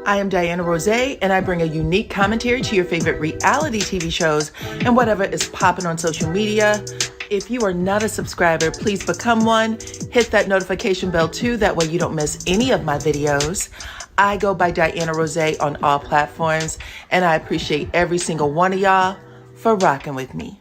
I am DYANAROZAY, and I bring a unique commentary to your favorite reality TV shows and whatever is popping on social media. If you are not a subscriber, please become one. Hit that notification bell too, that way you don't miss any of my videos. I go by DYANAROZAY on all platforms, and I appreciate every single one of y'all for rocking with me.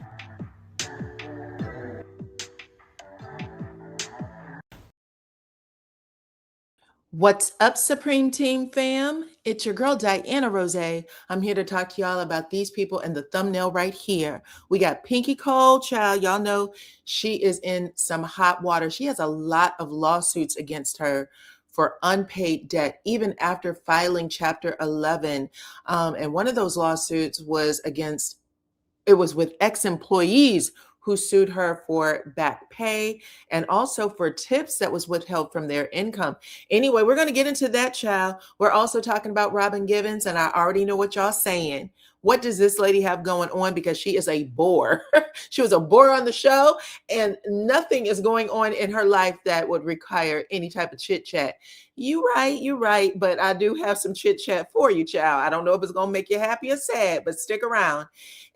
What's up, Supreme Team fam? It's your girl, DYANAROZAY. I'm here to talk to y'all about these people in the thumbnail right here. We got Pinky Cole, child. Y'all know she is in some hot water. She has a lot of lawsuits against her for unpaid debt, even after filing Chapter 11. And one of those lawsuits was with ex-employees who sued her for back pay and also for tips that was withheld from their income. Anyway, we're going to get into that, child. We're also talking about Robyn Givens, and I already know what y'all saying. What does this lady have going on? Because she is a bore. She was a bore on the show, and nothing is going on in her life that would require any type of chit chat. You're right. But I do have some chit chat for you, child. I don't know if it's going to make you happy or sad, but stick around.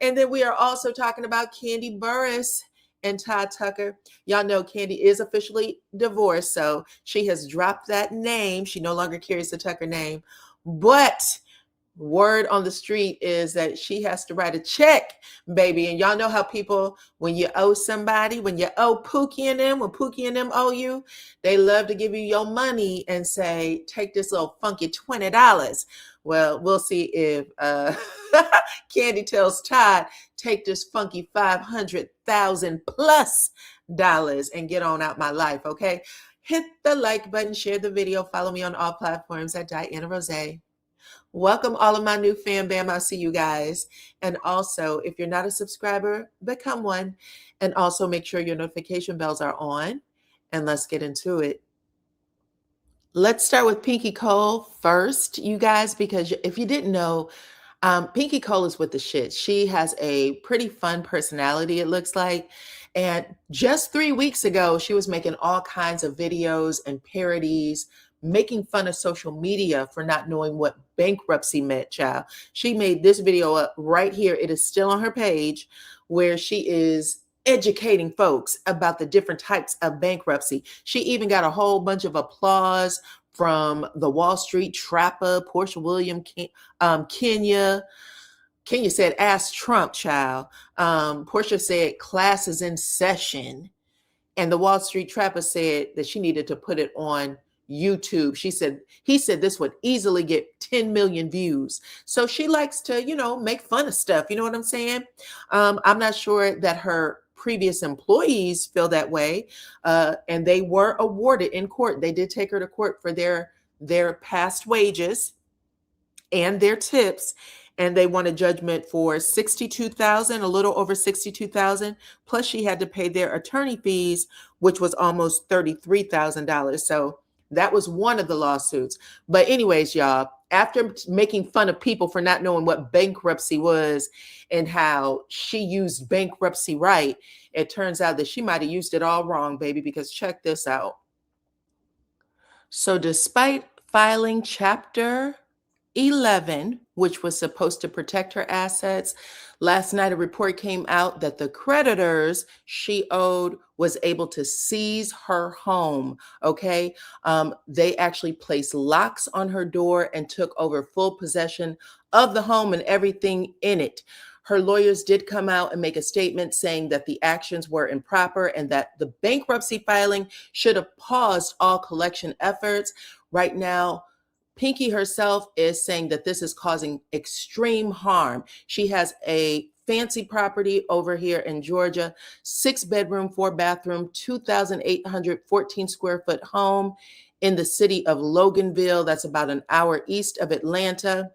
And then we are also talking about Kandi Burruss and Todd Tucker. Y'all know Kandi is officially divorced, so she has dropped that name. She no longer carries the Tucker name. But word on the street is that she has to write a check, baby. And y'all know how people, when you owe somebody, when you owe Pookie and them, when Pookie and them owe you, they love to give you your money and say, take this little funky $20. Well, we'll see if Kandi tells Todd, take this funky $500,000 plus and get on out my life, okay? Hit the like button, share the video, follow me on all platforms at DYANAROZAY. Welcome all of my new fan bam. I'll see you guys. And also, if you're not a subscriber, become one. And also make sure your notification bells are on. And let's get into it. Let's start with Pinky Cole first, you guys, because if you didn't know, Pinky Cole is with the shit. She has a pretty fun personality, it looks like. And just 3 weeks ago, she was making all kinds of videos and parodies, making fun of social media for not knowing what bankruptcy meant, child. She made this video up right here. It is still on her page, where she is educating folks about the different types of bankruptcy. She even got a whole bunch of applause from the Wall Street Trapper, Portia Williams, Kenya. Kenya said, ask Trump, child. Portia said, class is in session. And the Wall Street Trapper said that she needed to put it on YouTube. He said this would easily get 10 million views. So she likes to, make fun of stuff. You know what I'm saying? I'm not sure that her previous employees feel that way. And they were awarded in court. They did take her to court for their past wages and their tips. And they won a judgment for $62,000, a little over $62,000. Plus she had to pay their attorney fees, which was almost $33,000. So that was one of the lawsuits. But anyways, y'all, after making fun of people for not knowing what bankruptcy was and how she used bankruptcy right, it turns out that she might have used it all wrong, baby, because check this out. So despite filing Chapter 11, which was supposed to protect her assets, last night a report came out that the creditors she owed was able to seize her home, okay? They actually placed locks on her door and took over full possession of the home and everything in it. Her lawyers did come out and make a statement saying that the actions were improper and that the bankruptcy filing should have paused all collection efforts. Right now, Pinky herself is saying that this is causing extreme harm. She has a fancy property over here in Georgia, 6-bedroom, 4-bathroom, 2,814 square foot home in the city of Loganville. That's about an hour east of Atlanta.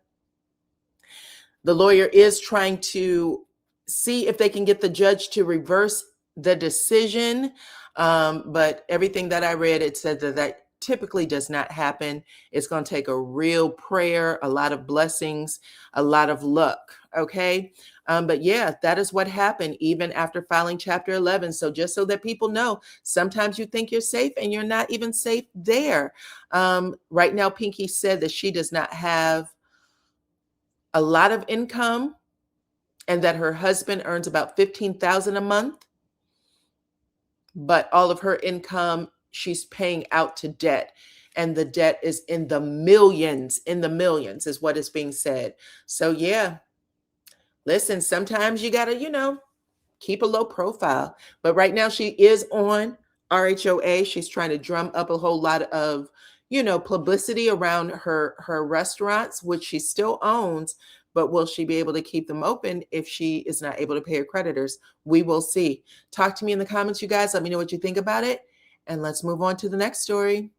The lawyer is trying to see if they can get the judge to reverse the decision. But everything that I read, it said that typically does not happen. It's going to take a real prayer, a lot of blessings, a lot of luck. Okay. But yeah, that is what happened even after filing Chapter 11. So just so that people know, sometimes you think you're safe and you're not even safe there. Right now, Pinky said that she does not have a lot of income and that her husband earns about 15,000 a month, but all of her income she's paying out to debt, and the debt is in the millions is what is being said. So yeah, listen, sometimes you got to, keep a low profile. But right now she is on RHOA. She's trying to drum up a whole lot of, publicity around her restaurants, which she still owns. But will she be able to keep them open if she is not able to pay her creditors? We will see. Talk to me in the comments, you guys. Let me know what you think about it. And let's move on to the next story.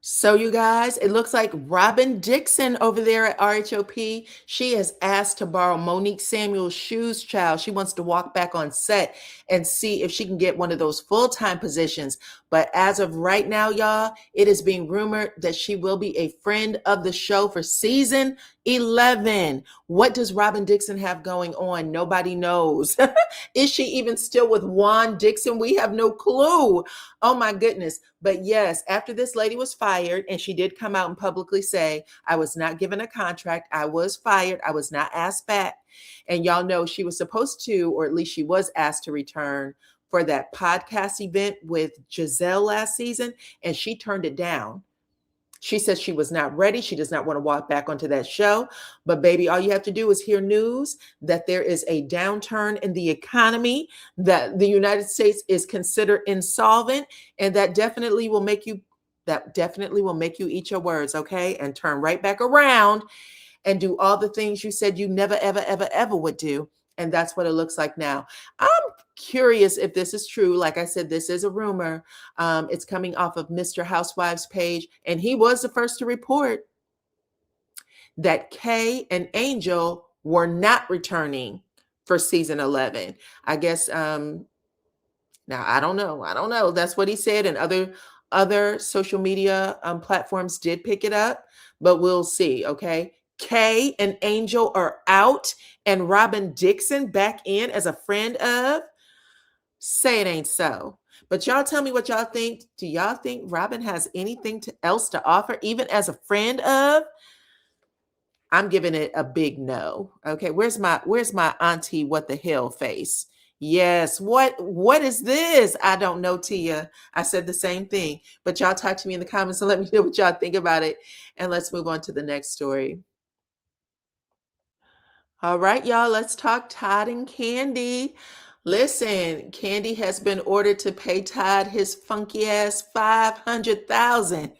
So, you guys, it looks like Robyn Dixon over there at RHOP, she has asked to borrow Monique Samuel's shoes, child. She wants to walk back on set and see if she can get one of those full-time positions. But as of right now, y'all, it is being rumored that she will be a friend of the show for season 11. What does Robyn Dixon have going on? Nobody knows. Is she even still with Juan Dixon? We have no clue. Oh my goodness. But yes, after this lady was fired, and she did come out and publicly say, I was not given a contract. I was fired. I was not asked back. And y'all know she was supposed to, or at least she was asked to return for that podcast event with Giselle last season, and she turned it down. She says she was not ready. She does not want to walk back onto that show. But baby, all you have to do is hear news that there is a downturn in the economy, that the United States is considered insolvent, and that definitely will make you eat your words, okay? And turn right back around and do all the things you said you never, ever, ever, ever would do. And that's what it looks like now. I'm curious if this is true. Like I said, this is a rumor. It's coming off of Mr. Housewives' page, and he was the first to report that Kay and Angel were not returning for season 11. I guess now I don't know. That's what he said, and other social media platforms did pick it up, but we'll see. Okay, Kay and Angel are out, and Robyn Dixon back in as a friend of. Say it ain't so. But y'all tell me what y'all think. Do y'all think Robyn has anything else to offer, even as a friend of? I'm giving it a big no. Okay, where's my auntie what the hell face? Yes, what is this? I don't know, Tia. I said the same thing. But y'all talk to me in the comments and let me know what y'all think about it. And let's move on to the next story. All right, y'all, let's talk Todd and Kandi. Listen, Kandi has been ordered to pay Todd his funky ass 500,000.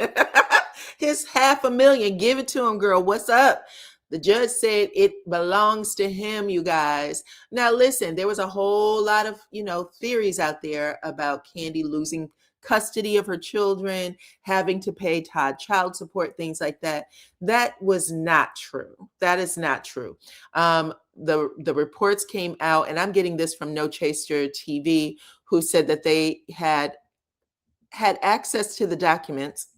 His 500,000. Give it to him, girl. What's up? The judge said it belongs to him, you guys. Now, listen, there was a whole lot of, theories out there about Kandi losing custody of her children, having to pay Todd child support, things like that. That was not true. That is not true. The reports came out, and I'm getting this from No Chaser TV, who said that they had access to the documents,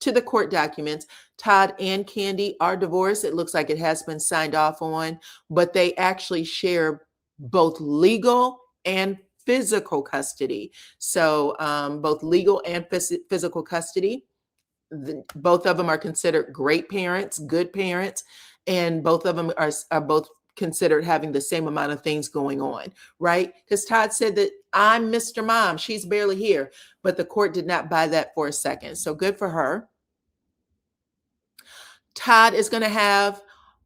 to the court documents. Todd and Kandi are divorced. It looks like it has been signed off on, but they actually share both legal and physical custody. So both legal and physical custody. Both of them are considered great parents, good parents, and both of them are both considered having the same amount of things going on, right? Because Todd said that I'm Mr. Mom. She's barely here, but the court did not buy that for a second. So good for her. Todd is going to have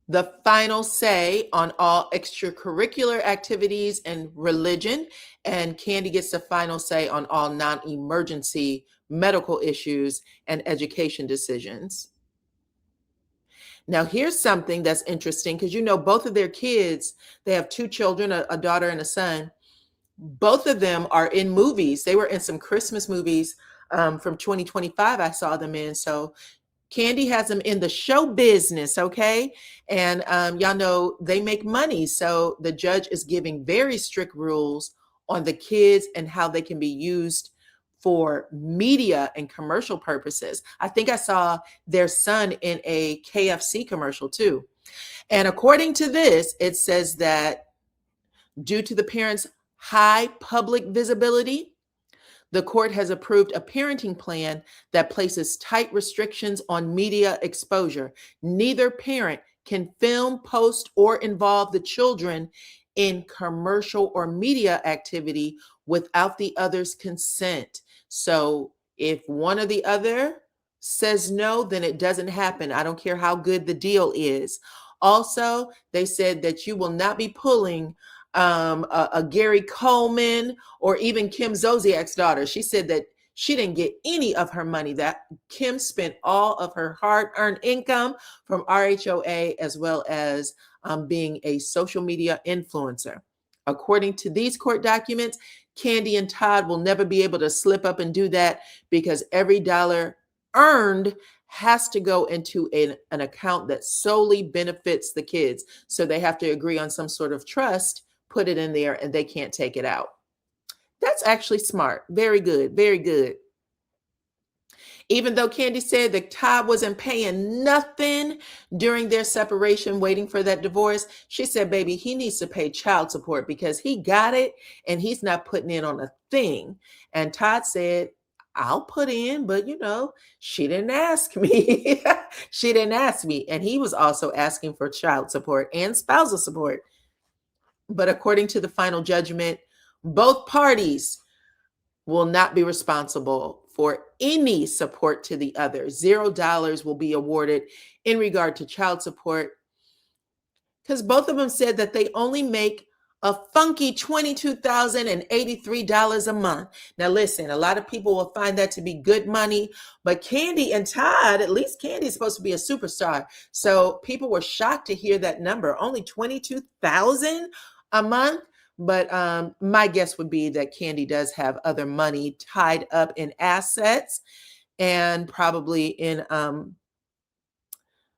the final say on all extracurricular activities and religion, and Kandi gets the final say on all non-emergency medical issues and education decisions. Now, here's something that's interesting, because both of their kids, they have two children, a daughter and a son. Both of them are in movies. They were in some Christmas movies from 2025. I saw them in. So Kandi has them in the show business, okay? And y'all know they make money. So the judge is giving very strict rules on the kids and how they can be used for media and commercial purposes. I think I saw their son in a KFC commercial too. And according to this, it says that due to the parents' high public visibility, the court has approved a parenting plan that places tight restrictions on media exposure. Neither parent can film, post, or involve the children in commercial or media activity without the other's consent. So if one or the other says no, then it doesn't happen. I don't care how good the deal is. Also, they said that you will not be pulling a Gary Coleman or even Kim Zolciak's daughter. She said that she didn't get any of her money, that Kim spent all of her hard-earned income from RHOA as well as being a social media influencer. According to these court documents, Kandi and Todd will never be able to slip up and do that because every dollar earned has to go into an account that solely benefits the kids. So they have to agree on some sort of trust, put it in there, and they can't take it out. That's actually smart. Very good. Very good. Even though Kandi said that Todd wasn't paying nothing during their separation, waiting for that divorce, she said, baby, he needs to pay child support because he got it and he's not putting in on a thing. And Todd said, I'll put in, but she didn't ask me. She didn't ask me. And he was also asking for child support and spousal support. But according to the final judgment, both parties will not be responsible for any support to the other. $0 will be awarded in regard to child support because both of them said that they only make a funky $22,083 a month. Now, listen, a lot of people will find that to be good money, but Kandi and Todd, at least Kandi is supposed to be a superstar. So people were shocked to hear that number, only $22,000 a month. But my guess would be that Kandi does have other money tied up in assets and probably in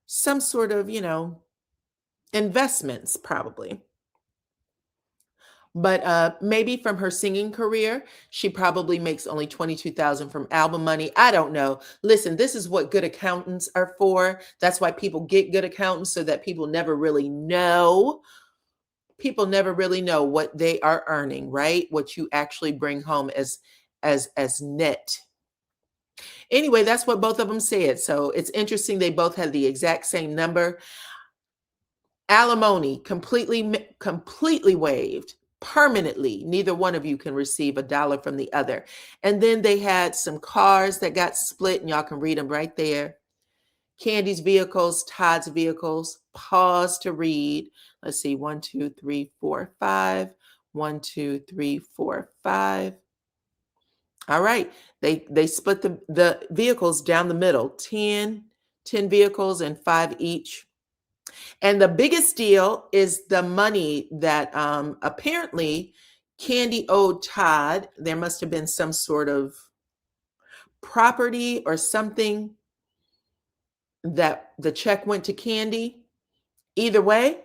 some sort of, investments, probably. But maybe from her singing career, she probably makes only $22,000 from album money. I don't know. Listen, this is what good accountants are for. That's why people get good accountants, so that people never really know. People never really know what they are earning, right? What you actually bring home as net. Anyway, that's what both of them said. So it's interesting. They both had the exact same number. Alimony completely waived. Permanently, neither one of you can receive $1 from the other. And then they had some cars that got split, and y'all can read them right there. Kandi's vehicles, Todd's vehicles. Pause to read. Let's see, 1, 2, 3, 4, 5. 1, 2, 3, 4, 5. All right, they split the vehicles down the middle, 10 vehicles and 5 each. And the biggest deal is the money that apparently Kandi owed Todd. There must have been some sort of property or something that the check went to Kandi. Either way,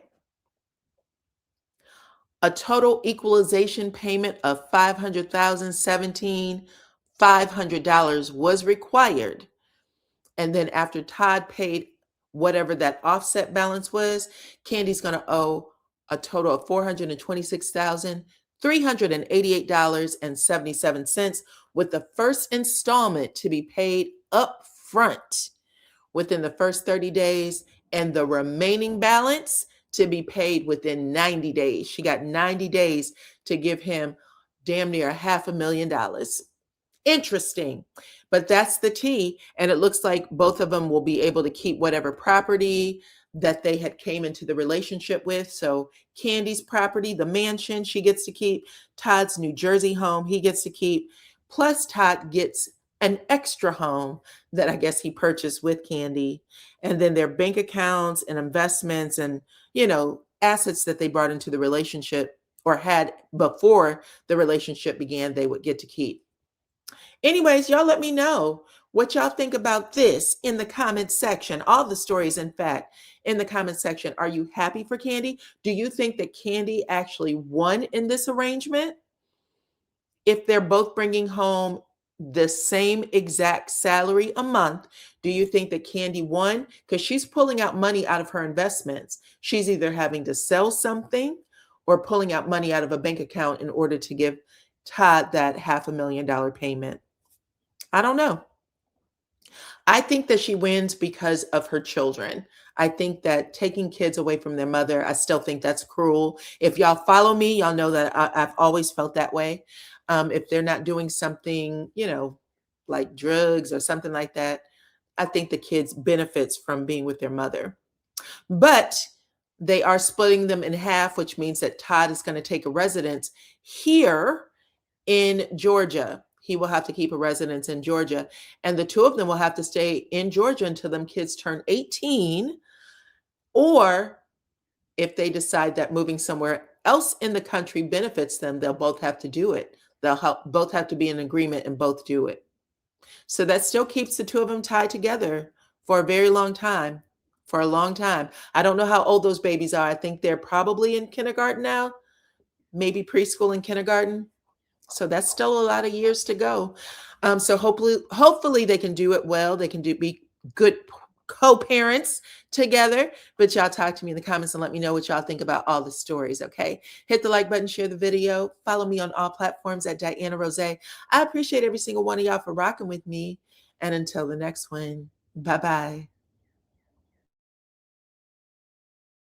a total equalization payment of $500,017,500 was required. And then after Todd paid whatever that offset balance was, Kandi's going to owe a total of $426,388.77, with the first installment to be paid up front within the first 30 days and the remaining balance to be paid within 90 days. She got 90 days to give him damn near $500,000. Interesting. But that's the tea. And it looks like both of them will be able to keep whatever property that they had came into the relationship with. So Kandi's property, the mansion, she gets to keep. Todd's New Jersey home, he gets to keep. Plus Todd gets an extra home that I guess he purchased with Kandi. And then their bank accounts and investments and, assets that they brought into the relationship or had before the relationship began, they would get to keep. Anyways, y'all let me know what y'all think about this in the comment section. All the stories, in fact, in the comment section. Are you happy for Kandi? Do you think that Kandi actually won in this arrangement? If they're both bringing home the same exact salary a month, do you think that Kandi won? Because she's pulling out money out of her investments. She's either having to sell something or pulling out money out of a bank account in order to give Todd that $500,000 payment. I don't know. I think that she wins because of her children. I think that taking kids away from their mother, I still think that's cruel. If y'all follow me, y'all know that I've always felt that way. If they're not doing something, like drugs or something like that, I think the kids benefits from being with their mother. But they are splitting them in half, which means that Todd is going to take a residence here in Georgia. He will have to keep a residence in Georgia. And the two of them will have to stay in Georgia until them kids turn 18. Or if they decide that moving somewhere else in the country benefits them, they'll both have to do it. Both have to be in agreement and both do it. So that still keeps the two of them tied together for a very long time. For a long time. I don't know how old those babies are. I think they're probably in kindergarten now, maybe preschool and kindergarten. So that's still a lot of years to go. So hopefully they can do it well. They can be good co-parents together. But y'all talk to me in the comments and let me know what y'all think about all the stories. Okay. Hit the like button, share the video, follow me on all platforms at DYANAROZAY. I appreciate every single one of y'all for rocking with me. And until the next one, bye-bye.